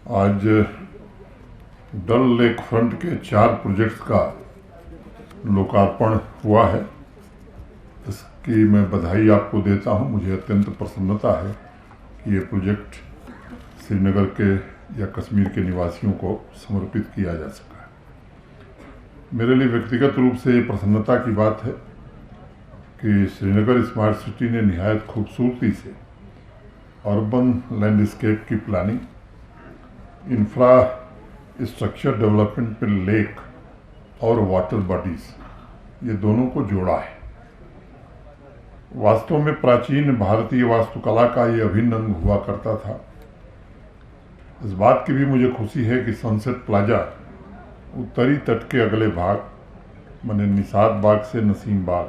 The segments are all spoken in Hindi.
आज डल लेक फ्रंट के 4 प्रोजेक्ट्स का लोकार्पण हुआ है। इसकी मैं बधाई आपको देता हूं। मुझे अत्यंत प्रसन्नता है कि ये प्रोजेक्ट श्रीनगर के या कश्मीर के निवासियों को समर्पित किया जा सका है। मेरे लिए व्यक्तिगत रूप से ये प्रसन्नता की बात है कि श्रीनगर स्मार्ट सिटी ने निहायत खूबसूरती से अर्बन लैंडस्केप की प्लानिंग, इंफ्रास्ट्रक्चर डेवलपमेंट पे लेक और वाटर बॉडीज ये दोनों को जोड़ा है। वास्तव में प्राचीन भारतीय वास्तुकला का ये अभिन्न अंग हुआ करता था। इस बात की भी मुझे खुशी है कि सनसेट प्लाजा उत्तरी तट के अगले भाग माने निसाद बाग से नसीम बाग,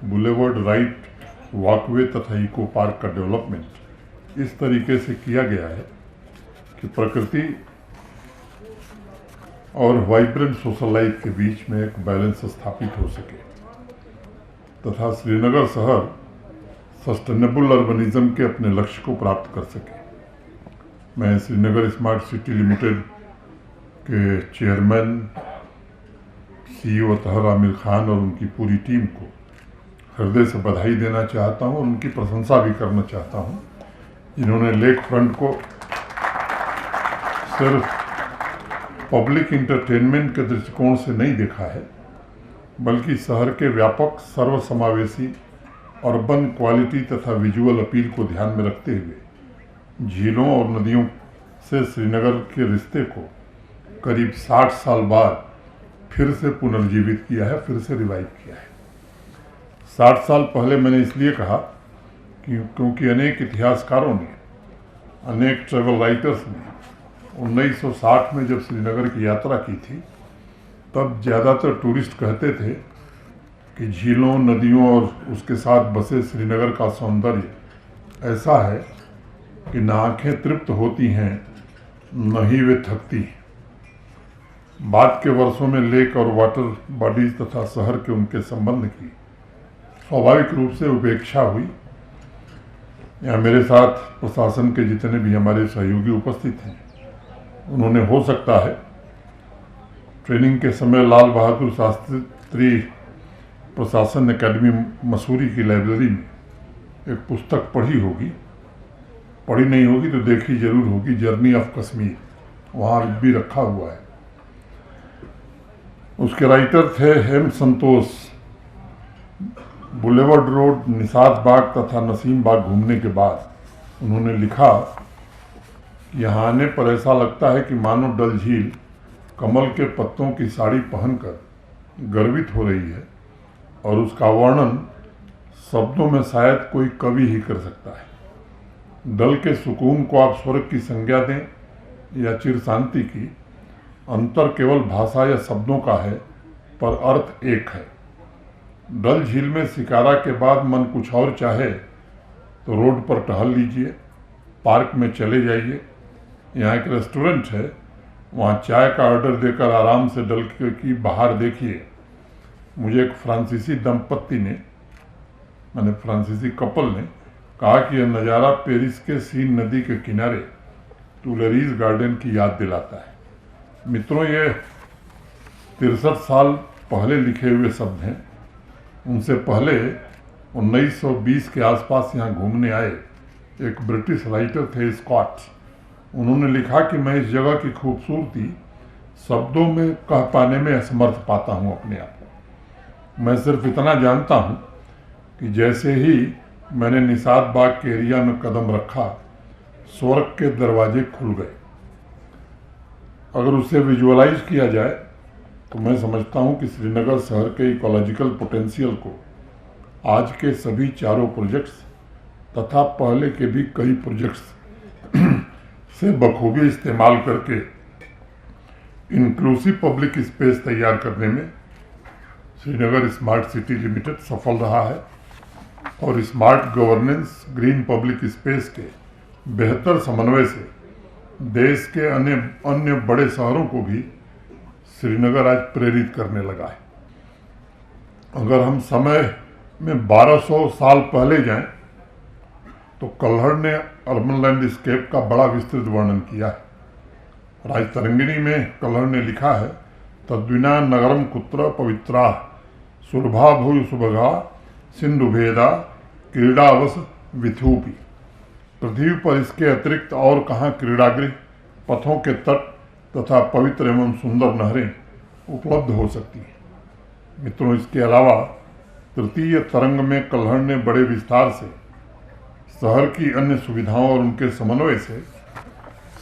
बुलेवर्ड राइट वॉकवे तथा इको पार्क का डेवलपमेंट इस तरीके से किया गया है कि प्रकृति और वाइब्रेंट सोशल लाइफ के बीच में एक बैलेंस स्थापित हो सके तथा श्रीनगर शहर सस्टेनेबल अर्बनिज्म के अपने लक्ष्य को प्राप्त कर सके। मैं श्रीनगर स्मार्ट सिटी लिमिटेड के चेयरमैन CEO तहर आमिर खान और उनकी पूरी टीम को हृदय से बधाई देना चाहता हूं और उनकी प्रशंसा भी करना चाहता हूं, जिन्होंने लेक फ्रंट को सिर्फ पब्लिक इंटरटेनमेंट के दृष्टिकोण से नहीं देखा है, बल्कि शहर के व्यापक सर्वसमावेशी अर्बन क्वालिटी तथा विजुअल अपील को ध्यान में रखते हुए झीलों और नदियों से श्रीनगर के रिश्ते को करीब 60 साल बाद फिर से पुनर्जीवित किया है, फिर से रिवाइव किया है। 60 साल पहले मैंने इसलिए कहा क्योंकि अनेक इतिहासकारों ने, अनेक ट्रैवल राइटर्स ने 1960 में जब श्रीनगर की यात्रा की थी, तब ज़्यादातर टूरिस्ट कहते थे कि झीलों, नदियों और उसके साथ बसे श्रीनगर का सौंदर्य ऐसा है कि न आँखें तृप्त होती हैं, न ही वे थकती हैं। बाद के वर्षों में लेक और वाटर बॉडीज तथा शहर के उनके संबंध की स्वाभाविक रूप से उपेक्षा हुई। यहाँ मेरे साथ प्रशासन के जितने भी हमारे सहयोगी उपस्थित हैं, उन्होंने हो सकता है ट्रेनिंग के समय लाल बहादुर शास्त्री प्रशासन एकेडमी मसूरी की लाइब्रेरी में एक पुस्तक पढ़ी नहीं होगी तो देखी जरूर होगी, जर्नी ऑफ कश्मीर, वहाँ भी रखा हुआ है। उसके राइटर थे हेम संतोष। बुलेवर्ड रोड, निसाद बाग तथा नसीम बाग घूमने के बाद उन्होंने लिखा, यहाँ आने पर ऐसा लगता है कि मानो डल झील कमल के पत्तों की साड़ी पहनकर गर्वित हो रही है और उसका वर्णन शब्दों में शायद कोई कवि ही कर सकता है। डल के सुकून को आप स्वर्ग की संज्ञा दें या चिर शांति की, अंतर केवल भाषा या शब्दों का है, पर अर्थ एक है। डल झील में शिकारा के बाद मन कुछ और चाहे तो रोड पर टहल लीजिए, पार्क में चले जाइए। यहाँ एक रेस्टोरेंट है, वहाँ चाय का ऑर्डर देकर आराम से डल की बाहर देखिए। मुझे एक फ्रांसीसी दंपत्ति ने, माने फ्रांसीसी कपल ने कहा कि यह नज़ारा पेरिस के सीन नदी के किनारे टुलेरीज गार्डन की याद दिलाता है। मित्रों, ये 63 साल पहले लिखे हुए शब्द हैं। उनसे पहले 1920 के आसपास यहाँ घूमने आए एक ब्रिटिश राइटर थे, स्कॉट। उन्होंने लिखा कि मैं इस जगह की खूबसूरती शब्दों में कह पाने में असमर्थ पाता हूँ अपने आप को। मैं सिर्फ इतना जानता हूँ कि जैसे ही मैंने निसाद बाग के एरिया में कदम रखा, स्वर्ग के दरवाजे खुल गए। अगर उसे विजुअलाइज किया जाए तो मैं समझता हूँ कि श्रीनगर शहर के इकोलॉजिकल पोटेंशियल को आज के सभी 4 प्रोजेक्ट्स तथा पहले के भी कई प्रोजेक्ट्स से बखूबी इस्तेमाल करके इंक्लूसिव पब्लिक स्पेस तैयार करने में श्रीनगर स्मार्ट सिटी लिमिटेड सफल रहा है और smart governance, green public space के बेहतर समन्वय से देश के अन्य बड़े शहरों को भी श्रीनगर आज प्रेरित करने लगा है। अगर हम समय में 1200 साल पहले जाएं तो कल्हड़ ने अर्बन लैंडस्केप का बड़ा विस्तृत वर्णन किया है। राजतरंगिणी में कलहर ने लिखा है, तद्विना नगरम कुत्र पवित्रा सुलभा भूय सुभगा सिंधु भेदा क्रीड़ावश विथूपी। पृथ्वी पर इसके अतिरिक्त और कहाँ क्रीड़ागृह, पथों के तट तथा पवित्र एवं सुंदर नहरें उपलब्ध हो सकती हैं। मित्रों, इसके अलावा तृतीय तरंग में कलहर ने बड़े विस्तार से शहर की अन्य सुविधाओं और उनके समन्वय से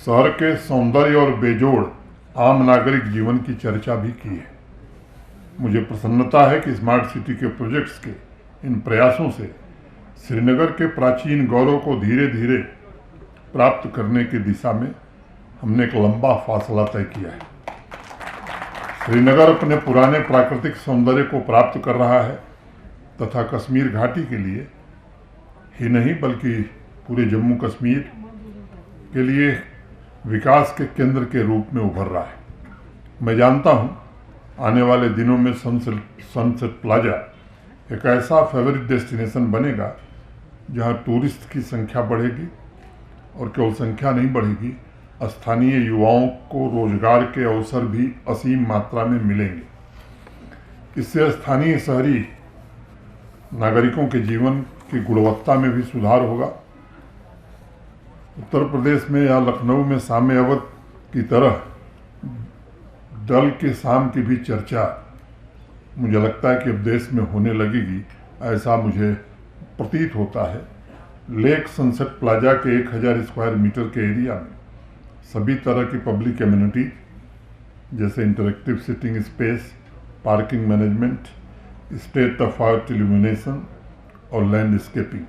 शहर के सौंदर्य और बेजोड़ आम नागरिक जीवन की चर्चा भी की है। मुझे प्रसन्नता है कि स्मार्ट सिटी के प्रोजेक्ट्स के इन प्रयासों से श्रीनगर के प्राचीन गौरव को धीरे धीरे प्राप्त करने की दिशा में हमने एक लंबा फासला तय किया है। श्रीनगर अपने पुराने प्राकृतिक सौंदर्य को प्राप्त कर रहा है तथा कश्मीर घाटी के लिए ही नहीं बल्कि पूरे जम्मू कश्मीर के लिए विकास के केंद्र के रूप में उभर रहा है। मैं जानता हूं आने वाले दिनों में सनसेट प्लाजा एक ऐसा फेवरेट डेस्टिनेशन बनेगा जहां टूरिस्ट की संख्या बढ़ेगी और केवल संख्या नहीं बढ़ेगी, स्थानीय युवाओं को रोजगार के अवसर भी असीम मात्रा में मिलेंगे। इससे स्थानीय शहरी नागरिकों के जीवन की गुणवत्ता में भी सुधार होगा। उत्तर प्रदेश में या लखनऊ में शाम अवध की तरह डल के शाम की भी चर्चा मुझे लगता है कि अब देश में होने लगेगी, ऐसा मुझे प्रतीत होता है। लेक सनसेट प्लाजा के 1000 स्क्वायर मीटर के एरिया में सभी तरह की पब्लिक एमिनिटी जैसे interactive sitting space, parking management, state of art illumination और लैंडस्केपिंग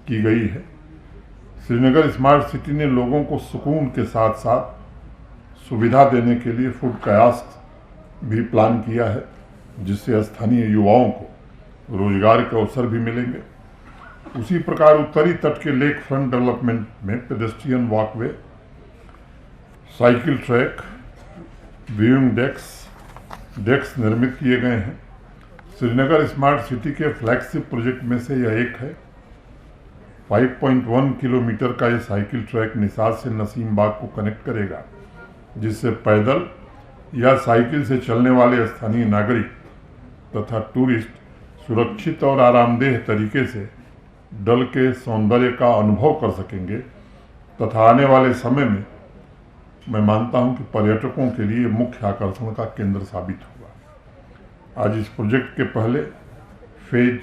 की गई है। श्रीनगर स्मार्ट सिटी ने लोगों को सुकून के साथ साथ सुविधा देने के लिए फूड कियोस्क भी प्लान किया है, जिससे स्थानीय युवाओं को रोजगार के अवसर भी मिलेंगे। उसी प्रकार उत्तरी तट के लेक फ्रंट डेवलपमेंट में pedestrian walkway, cycle track, viewing decks निर्मित किए गए हैं। श्रीनगर स्मार्ट सिटी के फ्लैगशिप प्रोजेक्ट में से यह एक है। 5.1 किलोमीटर का यह साइकिल ट्रैक निसाद से नसीमबाग को कनेक्ट करेगा, जिससे पैदल या साइकिल से चलने वाले स्थानीय नागरिक तथा टूरिस्ट सुरक्षित और आरामदेह तरीके से डल के सौंदर्य का अनुभव कर सकेंगे तथा आने वाले समय में मैं मानता हूं कि पर्यटकों के लिए मुख्य आकर्षण का केंद्र साबित होगा। आज इस प्रोजेक्ट के पहले फेज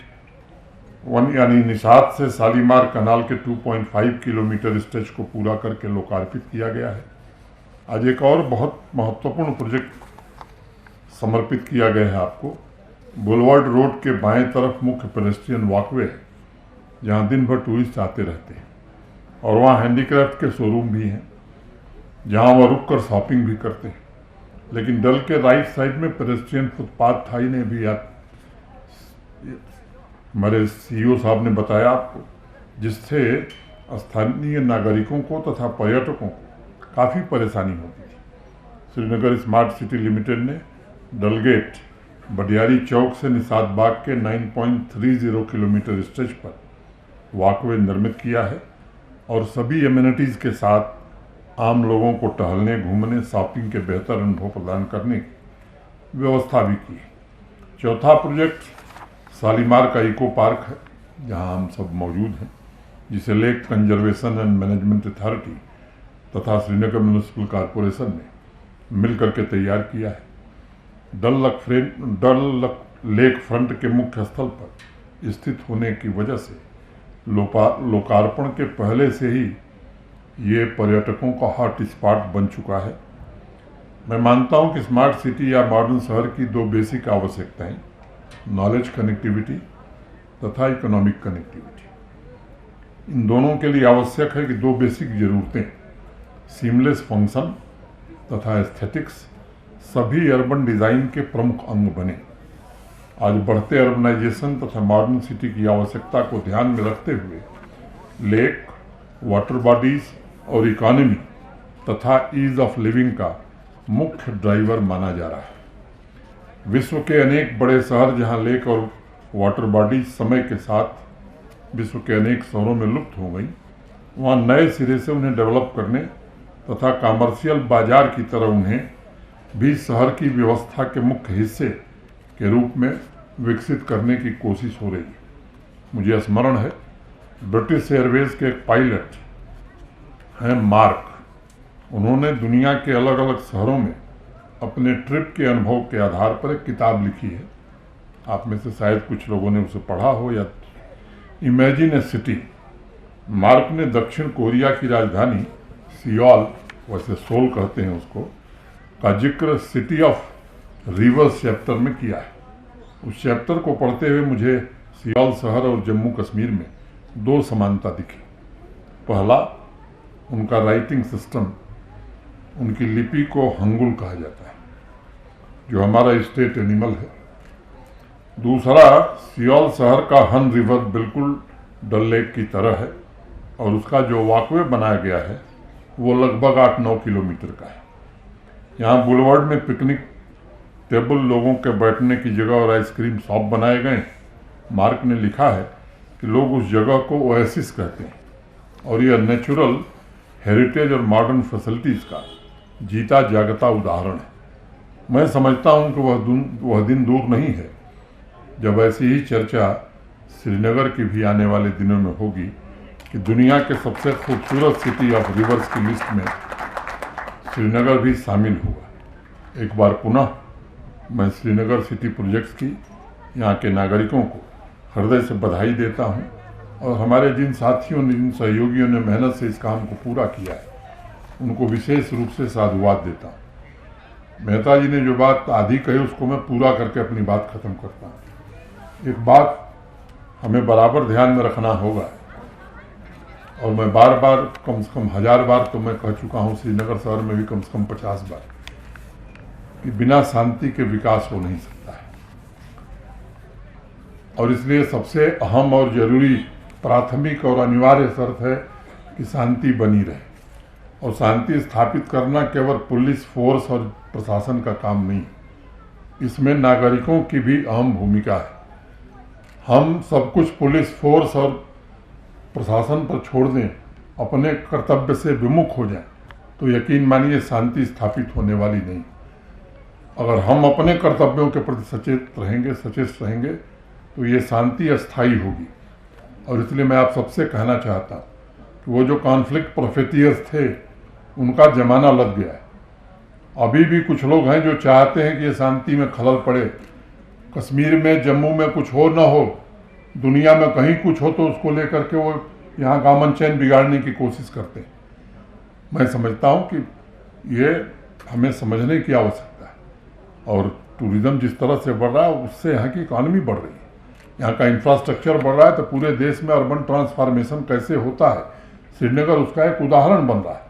1 यानी निशात से शालीमार कनाल के 2.5 किलोमीटर स्ट्रेच को पूरा करके लोकार्पित किया गया है। आज एक और बहुत महत्वपूर्ण प्रोजेक्ट समर्पित किया गया है आपको। बुलवर्ड रोड के बाएं तरफ मुख्य पेडेस्ट्रियन वॉकवे है, जहां दिन भर टूरिस्ट आते रहते हैं और वहां हैंडीक्राफ्ट के शोरूम भी हैं, जहां वह रुककर शॉपिंग भी करते हैं। लेकिन डल के राइट साइड में पेडेस्ट्रियन फुटपाथ था ही नहीं भी, हमारे CEO साहब ने बताया आपको, जिससे स्थानीय नागरिकों को तथा पर्यटकों को काफ़ी परेशानी होती थी। श्रीनगर स्मार्ट सिटी लिमिटेड ने डलगेट बडियारी चौक से निसाद बाग के 9.30 किलोमीटर स्ट्रेच पर वॉकवे निर्मित किया है और सभी एमिनिटीज़ के साथ आम लोगों को टहलने, घूमने, शॉपिंग के बेहतर अनुभव प्रदान करने की व्यवस्था भी की है। चौथा प्रोजेक्ट शालीमार का इको पार्क है, जहां हम सब मौजूद हैं, जिसे lake conservation and management authority तथा श्रीनगर म्यूनिसिपल कॉरपोरेशन ने मिलकर के तैयार किया है। डल लेक फ्रंट के मुख्य स्थल पर स्थित होने की वजह से लोकार्पण के पहले से ही ये पर्यटकों का हॉट स्पॉट बन चुका है। मैं मानता हूं कि स्मार्ट सिटी या मॉडर्न शहर की दो बेसिक आवश्यकताएं, नॉलेज कनेक्टिविटी तथा इकोनॉमिक कनेक्टिविटी, इन दोनों के लिए आवश्यक है कि दो बेसिक जरूरतें, सीमलेस फंक्शन तथा एस्थेटिक्स, सभी अर्बन डिज़ाइन के प्रमुख अंग बने। आज बढ़ते अर्बनाइजेशन तथा मॉडर्न सिटी की आवश्यकता को ध्यान में रखते हुए लेक, वाटर बॉडीज और इकोनॉमी तथा ईज ऑफ लिविंग का मुख्य ड्राइवर माना जा रहा है। विश्व के अनेक बड़े शहर जहां लेक और वाटर बॉडीज समय के साथ विश्व के अनेक शहरों में लुप्त हो गई, वहां नए सिरे से उन्हें डेवलप करने तथा कमर्शियल बाजार की तरह उन्हें भी शहर की व्यवस्था के मुख्य हिस्से के रूप में विकसित करने की कोशिश हो रही है। मुझे स्मरण है, ब्रिटिश एयरवेज के एक पायलट हैं मार्क, उन्होंने दुनिया के अलग अलग शहरों में अपने ट्रिप के अनुभव के आधार पर एक किताब लिखी है। आप में से शायद कुछ लोगों ने उसे पढ़ा हो या इमेजिन ए सिटी। मार्क ने दक्षिण कोरिया की राजधानी सियोल, वैसे सोल कहते हैं उसको, का जिक्र सिटी ऑफ रिवर्स चैप्टर में किया है। उस चैप्टर को पढ़ते हुए मुझे सियोल शहर और जम्मू कश्मीर में दो समानता दिखी। पहला, उनका राइटिंग सिस्टम, उनकी लिपि को हंगुल कहा जाता है, जो हमारा स्टेट एनिमल है। दूसरा, सियोल शहर का हन रिवर बिल्कुल डल लेक की तरह है और उसका जो वॉकवे बनाया गया है वो लगभग 8-9 किलोमीटर का है। यहाँ बुलवर्ड में पिकनिक टेबल, लोगों के बैठने की जगह और आइसक्रीम शॉप बनाए गए। मार्क ने लिखा है कि लोग उस जगह को ओएसिस कहते हैं और यह नेचुरल हेरिटेज और मॉडर्न फैसिलिटीज़ का जीता जागता उदाहरण है। मैं समझता हूँ कि वह दिन दूर नहीं है जब ऐसी ही चर्चा श्रीनगर की भी आने वाले दिनों में होगी कि दुनिया के सबसे खूबसूरत सिटी ऑफ रिवर्स की लिस्ट में श्रीनगर भी शामिल हुआ। एक बार पुनः मैं श्रीनगर सिटी प्रोजेक्ट्स की यहाँ के नागरिकों को हृदय से बधाई देता हूँ और हमारे जिन साथियों ने, जिन सहयोगियों ने मेहनत से इस काम को पूरा किया है, उनको विशेष रूप से साधुवाद देता हूँ। मेहता जी ने जो बात आधी कही उसको मैं पूरा करके अपनी बात खत्म करता हूँ। एक बात हमें बराबर ध्यान में रखना होगा और मैं बार बार, कम से कम 1000 बार तो मैं कह चुका हूँ, श्रीनगर शहर में भी कम से कम 50 बार, कि बिना शांति के विकास हो नहीं सकता है। और इसलिए सबसे अहम और जरूरी, प्राथमिक और अनिवार्य शर्त है कि शांति बनी रहे। और शांति स्थापित करना केवल पुलिस फोर्स और प्रशासन का काम नहीं, इसमें नागरिकों की भी अहम भूमिका है। हम सब कुछ पुलिस फोर्स और प्रशासन पर छोड़ दें, अपने कर्तव्य से विमुख हो जाएं, तो यकीन मानिए शांति स्थापित होने वाली नहीं। अगर हम अपने कर्तव्यों के प्रति सचेत रहेंगे तो ये शांति अस्थायी होगी। और इसलिए मैं आप सबसे कहना चाहता हूँ कि वो जो कॉन्फ्लिक्ट प्रोफेटियर्स थे, उनका जमाना लग गया है। अभी भी कुछ लोग हैं जो चाहते हैं कि ये शांति में खलल पड़े। कश्मीर में, जम्मू में कुछ हो न हो, दुनिया में कहीं कुछ हो तो उसको लेकर के वो यहाँ का अमन चैन बिगाड़ने की कोशिश करते हैं। मैं समझता हूँ कि ये हमें समझने की आवश्यकता है। और टूरिज्म जिस तरह से बढ़ रहा है उससे यहाँ की इकॉनमी बढ़ रही है, यहाँ का इंफ्रास्ट्रक्चर बढ़ रहा है, तो पूरे देश में अर्बन ट्रांसफॉर्मेशन कैसे होता है, श्रीनगर उसका एक उदाहरण बन रहा है।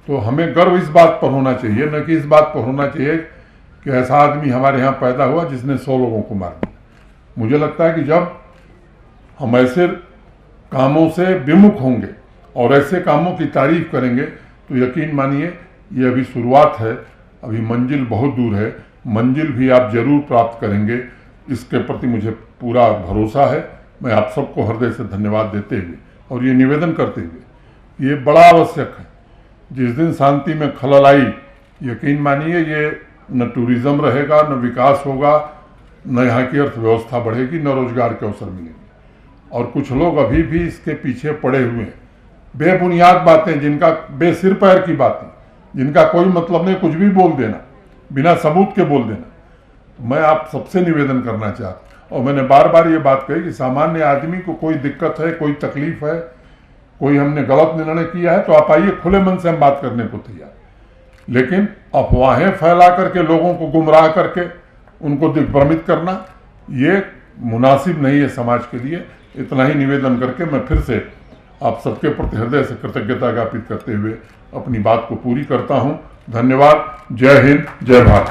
तो हमें गर्व इस बात पर होना चाहिए, न कि इस बात पर होना चाहिए कि ऐसा आदमी हमारे यहाँ पैदा हुआ जिसने 100 लोगों को मार दिया। मुझे लगता है कि जब हम ऐसे कामों से विमुख होंगे और ऐसे कामों की तारीफ करेंगे तो यकीन मानिए ये अभी शुरुआत है, अभी मंजिल बहुत दूर है। मंजिल भी आप जरूर प्राप्त करेंगे, इसके प्रति मुझे पूरा भरोसा है। मैं आप सबको हृदय से धन्यवाद देते हुए और ये निवेदन करते हुए, ये बड़ा आवश्यक है। जिस दिन शांति में खलल आई, यकीन मानिए ये न टूरिज्म रहेगा, न विकास होगा, न यहाँ की अर्थव्यवस्था बढ़ेगी, न रोजगार के अवसर मिलेंगे। और कुछ लोग अभी भी इसके पीछे पड़े हुए हैं, बेबुनियाद बातें, जिनका बेसिर पैर की बातें, जिनका कोई मतलब नहीं, कुछ भी बोल देना, बिना सबूत के बोल देना। तो मैं आप सबसे निवेदन करना चाहता हूँ, और मैंने बार बार ये बात कही कि सामान्य आदमी को कोई दिक्कत है, कोई तकलीफ है, कोई हमने गलत निर्णय किया है तो आप आइए, खुले मन से हम बात करने को तैयार। लेकिन अफवाहें फैला करके, लोगों को गुमराह करके, उनको दिग्भ्रमित करना, ये मुनासिब नहीं है समाज के लिए। इतना ही निवेदन करके मैं फिर से आप सबके प्रति हृदय से कृतज्ञता ज्ञापित करते हुए अपनी बात को पूरी करता हूँ। धन्यवाद। जय हिंद, जय भारत।